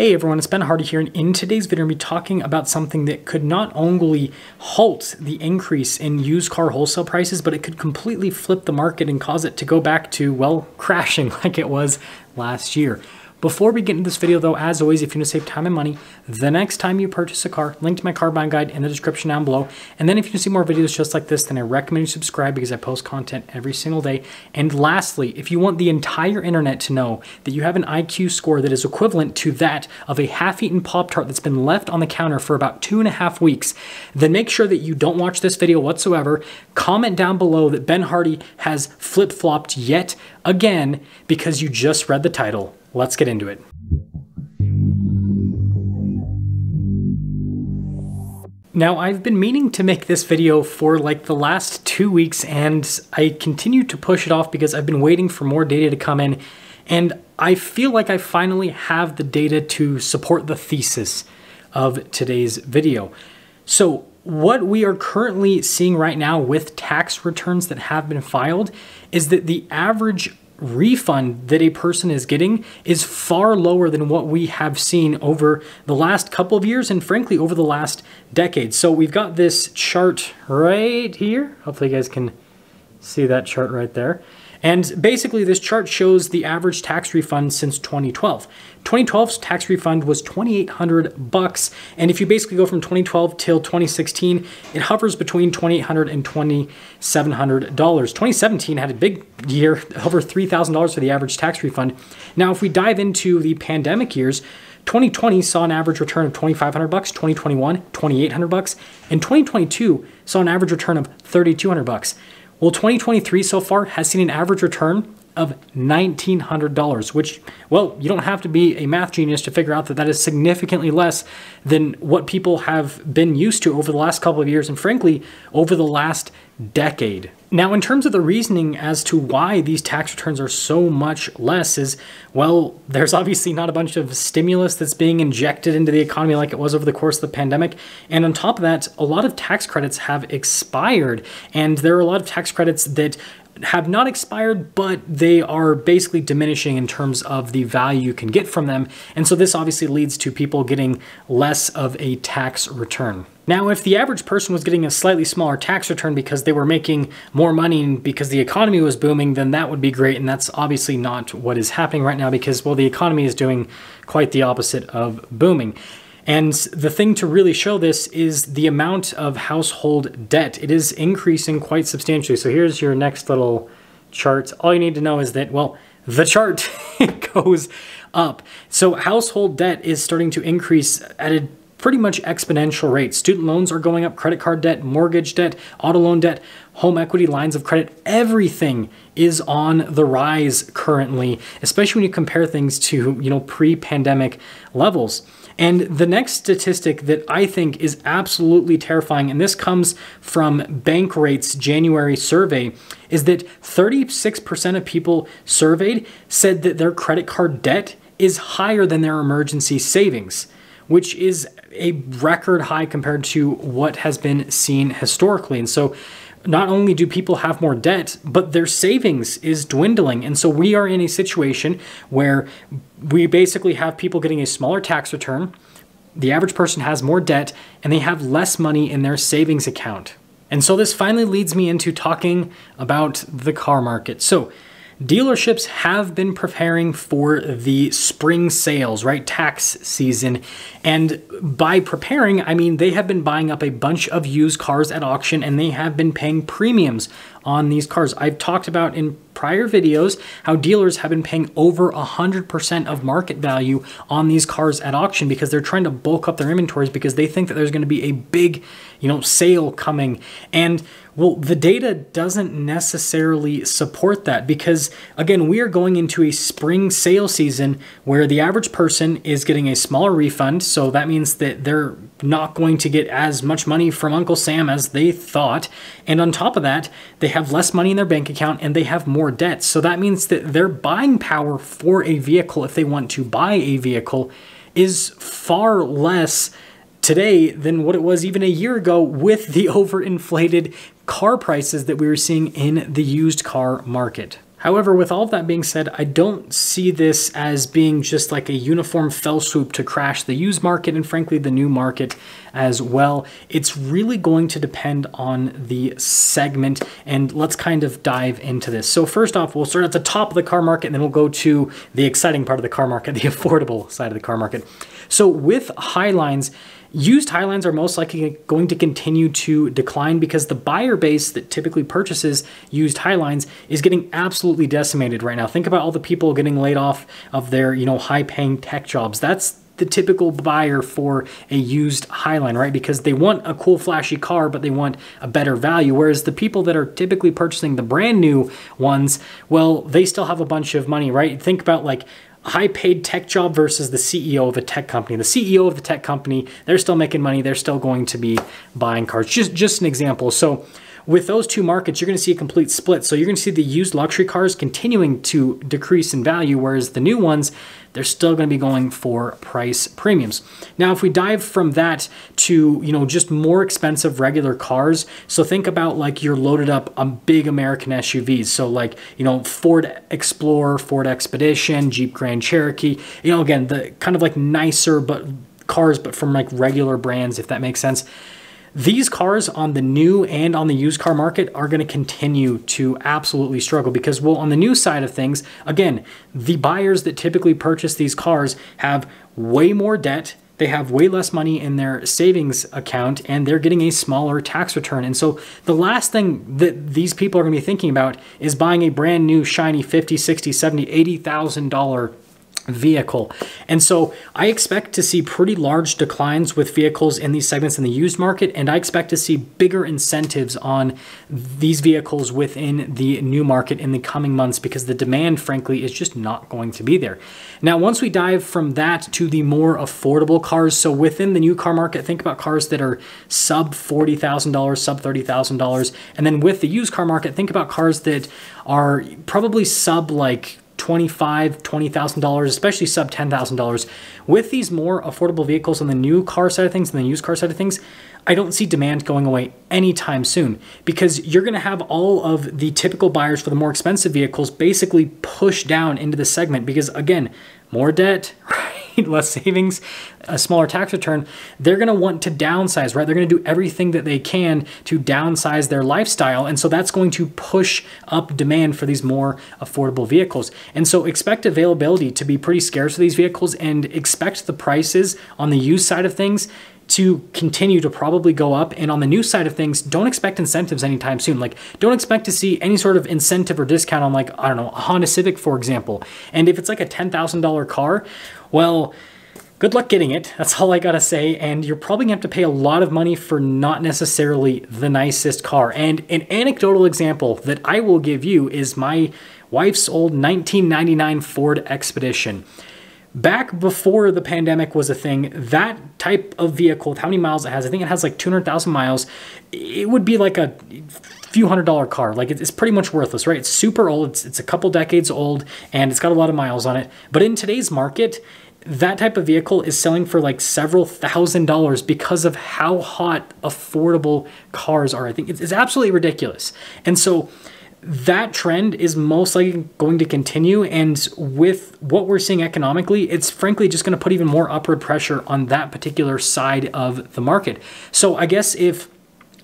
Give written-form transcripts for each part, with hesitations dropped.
Hey everyone, it's Ben Hardy here, and in today's video, I'm going to be talking about something that could not only halt the increase in used car wholesale prices, but it could completely flip the market and cause it to go back to, well, crashing like it was last year. Before we get into this video though, as always, if you want to save time and money, the next time you purchase a car, link to my car buying guide in the description down below. And then if you want to see more videos just like this, then I recommend you subscribe because I post content every single day. And lastly, if you want the entire internet to know that you have an IQ score that is equivalent to that of a half-eaten Pop-Tart that's been left on the counter for about 2.5 weeks, then make sure that you don't watch this video whatsoever. Comment down below that Ben Hardy has flip-flopped yet again because you just read the title. Let's get into it. Now, I've been meaning to make this video for like the last 2 weeks, and I continue to push it off because I've been waiting for more data to come in, and I feel like I finally have the data to support the thesis of today's video. So what we are currently seeing right now with tax returns that have been filed is that the average refund that a person is getting is far lower than what we have seen over the last couple of years and frankly over the last decade. So we've got this chart right here. Hopefully you guys can see that chart right there. And basically this chart shows the average tax refund since 2012. 2012's tax refund was $2,800, and if you basically go from 2012 till 2016, it hovers between $2,800 and $2,700. 2017 had a big year, over $3,000 for the average tax refund. Now, if we dive into the pandemic years, 2020 saw an average return of $2,500, 2021 $2,800, and 2022 saw an average return of $3,200. Well, 2023 so far has seen an average return of $1,900, which, well, you don't have to be a math genius to figure out that that is significantly less than what people have been used to over the last couple of years and frankly, over the last decade. Now, in terms of the reasoning as to why these tax returns are so much less is, well, there's obviously not a bunch of stimulus that's being injected into the economy like it was over the course of the pandemic. And on top of that, a lot of tax credits have expired, and there are a lot of tax credits that have not expired, but they are basically diminishing in terms of the value you can get from them. And so this obviously leads to people getting less of a tax return. Now, if the average person was getting a slightly smaller tax return because they were making more money and because the economy was booming, then that would be great. And that's obviously not what is happening right now because, well, the economy is doing quite the opposite of booming. And the thing to really show this is the amount of household debt. It is increasing quite substantially. So here's your next little chart. All you need to know is that, well, the chart goes up. So household debt is starting to increase at a pretty much exponential rate. Student loans are going up, credit card debt, mortgage debt, auto loan debt, home equity, lines of credit, everything is on the rise currently, especially when you compare things to, pre-pandemic levels. And the next statistic that I think is absolutely terrifying, and this comes from Bankrate's January survey, is that 36% of people surveyed said that their credit card debt is higher than their emergency savings, which is a record high compared to what has been seen historically. And so not only do people have more debt, but their savings is dwindling. And so we are in a situation where we basically have people getting a smaller tax return, the average person has more debt, and they have less money in their savings account. And so this finally leads me into talking about the car market. So dealerships have been preparing for the spring sales, right? Tax season. And by preparing, I mean they have been buying up a bunch of used cars at auction and they have been paying premiums on these cars. I've talked about in prior videos how dealers have been paying over 100% of market value on these cars at auction because they're trying to bulk up their inventories because they think that there's going to be a big, sale coming. And well, the data doesn't necessarily support that because, again, we are going into a spring sale season where the average person is getting a smaller refund. So that means that they're not going to get as much money from Uncle Sam as they thought. And on top of that, they have less money in their bank account and they have more debt. So that means that their buying power for a vehicle, if they want to buy a vehicle, is far less today than what it was even a year ago with the overinflated car prices that we were seeing in the used car market. However, with all of that being said, I don't see this as being just like a uniform fell swoop to crash the used market and frankly the new market as well. It's really going to depend on the segment, and let's kind of dive into this. So first off, we'll start at the top of the car market and then we'll go to the exciting part of the car market, the affordable side of the car market. So with Highlines, used Highlines are most likely going to continue to decline because the buyer base that typically purchases used Highlines is getting absolutely decimated right now. Think about all the people getting laid off of their, high-paying tech jobs. That's the typical buyer for a used Highline, right? Because they want a cool, flashy car, but they want a better value. Whereas the people that are typically purchasing the brand new ones, well, they still have a bunch of money, right? Think about like high-paid tech job versus the CEO of a tech company. The CEO of the tech company, they're still making money. They're still going to be buying cars. Just an example. So with those two markets, you're going to see a complete split. So you're going to see the used luxury cars continuing to decrease in value, whereas the new ones, they're still going to be going for price premiums. Now, if we dive from that to, just more expensive regular cars, so think about like you're loaded up on big American SUVs. So like, Ford Explorer, Ford Expedition, Jeep Grand Cherokee, again, the kind of like nicer cars, but from like regular brands, if that makes sense. These cars on the new and on the used car market are going to continue to absolutely struggle because, well, on the new side of things, again, the buyers that typically purchase these cars have way more debt. They have way less money in their savings account and they're getting a smaller tax return. And so the last thing that these people are going to be thinking about is buying a brand new shiny $50,000, $60,000, $70,000, $80,000 vehicle. And so I expect to see pretty large declines with vehicles in these segments in the used market, and I expect to see bigger incentives on these vehicles within the new market in the coming months because the demand, frankly, is just not going to be there. Now, once we dive from that to the more affordable cars, so within the new car market, think about cars that are sub $40,000, sub $30,000, and then with the used car market, think about cars that are probably sub like $25,000, $20,000, especially sub $10,000. With these more affordable vehicles on the new car side of things and the used car side of things, I don't see demand going away anytime soon because you're going to have all of the typical buyers for the more expensive vehicles basically push down into the segment because, again, more debt, right? Less savings, a smaller tax return. They're going to want to downsize, right? They're going to do everything that they can to downsize their lifestyle. And so that's going to push up demand for these more affordable vehicles. And so expect availability to be pretty scarce for these vehicles and expect the prices on the used side of things to continue to probably go up. And on the new side of things, don't expect incentives anytime soon. Like, don't expect to see any sort of incentive or discount on, like, I don't know, a Honda Civic, for example. And if it's like a $10,000 car, well, good luck getting it. That's all I gotta say. And you're probably gonna have to pay a lot of money for not necessarily the nicest car. And an anecdotal example that I will give you is my wife's old 1999 Ford Expedition. Back before the pandemic was a thing, that type of vehicle, with how many miles it has, I think it has like 200,000 miles, it would be like a few $100 car. Like, it's pretty much worthless, right? It's super old, it's a couple decades old, and it's got a lot of miles on it. But in today's market, that type of vehicle is selling for like several $1,000s because of how hot affordable cars are. I think it's absolutely ridiculous. And so that trend is most likely going to continue, and with what we're seeing economically, it's frankly just going to put even more upward pressure on that particular side of the market. So I guess if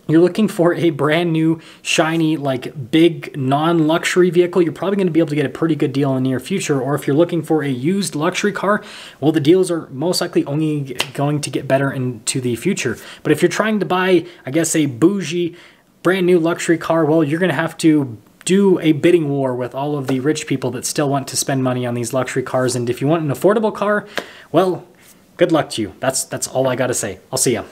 you're looking for a brand new, shiny, like big non-luxury vehicle, you're probably going to be able to get a pretty good deal in the near future. Or if you're looking for a used luxury car, well, the deals are most likely only going to get better into the future. But if you're trying to buy, I guess, a bougie, brand new luxury car, well, you're going to have to do a bidding war with all of the rich people that still want to spend money on these luxury cars. And if you want an affordable car, well, good luck to you. That's all I got to say. I'll see ya.